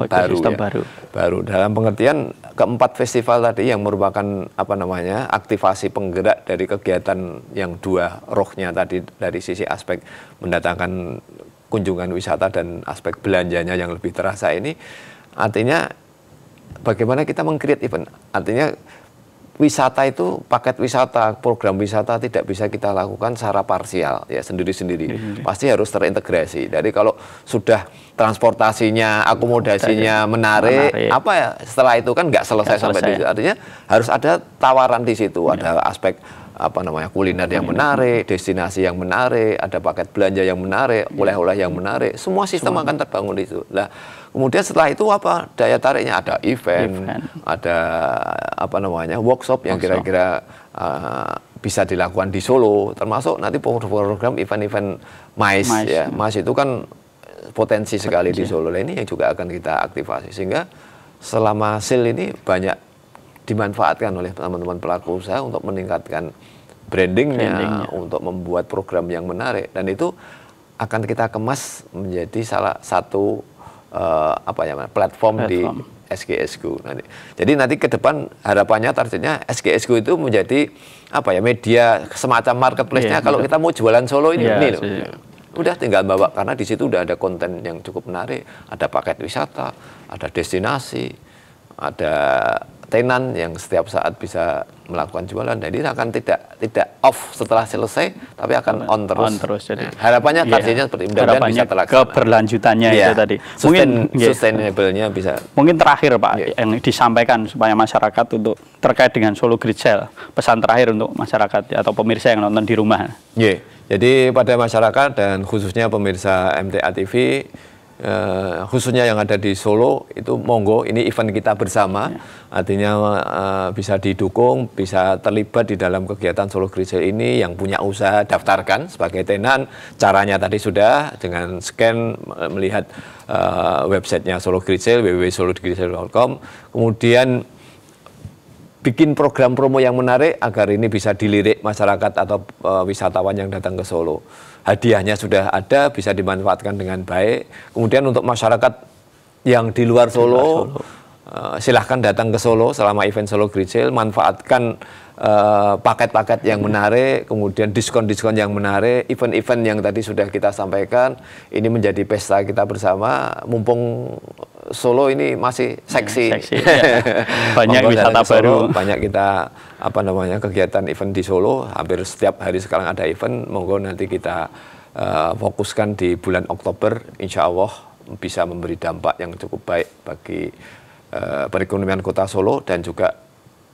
baru dalam pengertian keempat festival tadi yang merupakan aktivasi penggerak dari kegiatan yang dua rohnya tadi, dari sisi aspek mendatangkan kunjungan wisata dan aspek belanjanya yang lebih terasa ini, artinya bagaimana kita meng-create event. Artinya wisata itu, paket wisata, program wisata tidak bisa kita lakukan secara parsial ya, sendiri-sendiri. Pasti harus terintegrasi. Jadi kalau sudah transportasinya, akomodasinya menarik, setelah itu kan nggak selesai sampai di situ. Artinya harus ada tawaran di situ, ada aspek kuliner yang menarik, destinasi yang menarik, ada paket belanja yang menarik, oleh-oleh yang menarik, semua sistem akan terbangun di situ. Nah, kemudian setelah itu daya tariknya? Ada event. Ada workshop yang kira-kira bisa dilakukan di Solo, termasuk nanti program event-event MICE ya. MICE itu kan potensi sekali di Solo. Nah, ini yang juga akan kita aktivasi sehingga selama SIL ini banyak dimanfaatkan oleh teman-teman pelaku usaha untuk meningkatkan brandingnya, untuk membuat program yang menarik, dan itu akan kita kemas menjadi salah satu platform di SGS-ku nanti. Jadi nanti ke depan harapannya targetnya SGS-ku itu menjadi apa ya, media semacam marketplace-nya kalau kita mau jualan Solo ini loh. Udah tinggal bawa, karena di situ udah ada konten yang cukup menarik, ada paket wisata, ada destinasi, ada tenan yang setiap saat bisa melakukan jualan. Jadi akan tidak off setelah selesai, tapi akan on terus. Jadi, harapannya targetnya seperti mudah-mudahan bisa terlaksana. Keberlanjutannya itu tadi. Sustainable-nya bisa. Mungkin terakhir Pak, yang disampaikan supaya masyarakat untuk terkait dengan Solo Great Sale, pesan terakhir untuk masyarakat atau pemirsa yang nonton di rumah. Jadi pada masyarakat dan khususnya pemirsa MTA TV, khususnya yang ada di Solo, itu monggo, ini event kita bersama, artinya bisa didukung, bisa terlibat di dalam kegiatan Solo Great Sale ini. Yang punya usaha daftarkan sebagai tenan, caranya tadi sudah dengan scan, melihat websitenya Solo Great Sale, www.sologreatsale.com, kemudian bikin program promo yang menarik agar ini bisa dilirik masyarakat atau wisatawan yang datang ke Solo. Hadiahnya sudah ada, bisa dimanfaatkan dengan baik. Kemudian untuk masyarakat yang di luar Solo, silahkan datang ke Solo selama event Solo Great Sale, manfaatkan paket-paket yang menarik, kemudian diskon-diskon yang menarik, event-event yang tadi sudah kita sampaikan. Ini menjadi pesta kita bersama, mumpung Solo ini masih seksi. Banyak wisata baru. Banyak kita kegiatan event di Solo. Hampir setiap hari sekarang ada event. Monggo nanti kita fokuskan di bulan Oktober. Insya Allah bisa memberi dampak yang cukup baik bagi perekonomian Kota Solo dan juga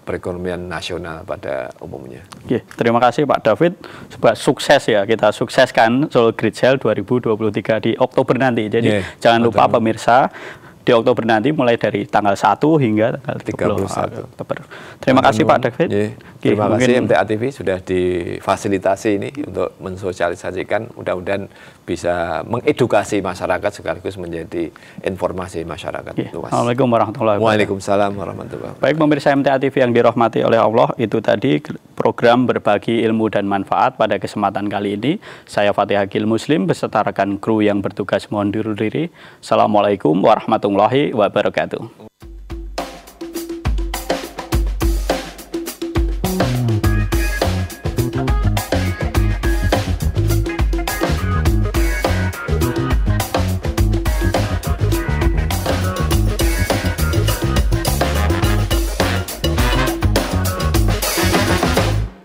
perekonomian nasional pada umumnya. Terima kasih Pak David. Sukses ya, kita sukseskan Solo Great Sale 2023 di Oktober nanti. Jadi jangan lupa pemirsa, di Oktober nanti mulai dari tanggal 1 hingga tanggal 31 Oktober. Terima kasih Pak David. Terima kasih MTA TV sudah difasilitasi ini untuk mensosialisasikan, mudah-mudahan bisa mengedukasi masyarakat sekaligus menjadi informasi masyarakat luas. Assalamualaikum warahmatullahi wabarakatuh. Waalaikumsalam warahmatullahi wabarakatuh. Baik pemirsa MTA TV yang dirahmati oleh Allah, itu tadi program berbagi ilmu dan manfaat pada kesempatan kali ini. Saya Fatih Hakil Muslim beserta rekan kru yang bertugas mohon diri. Assalamualaikum warahmatullahi wabarakatuh.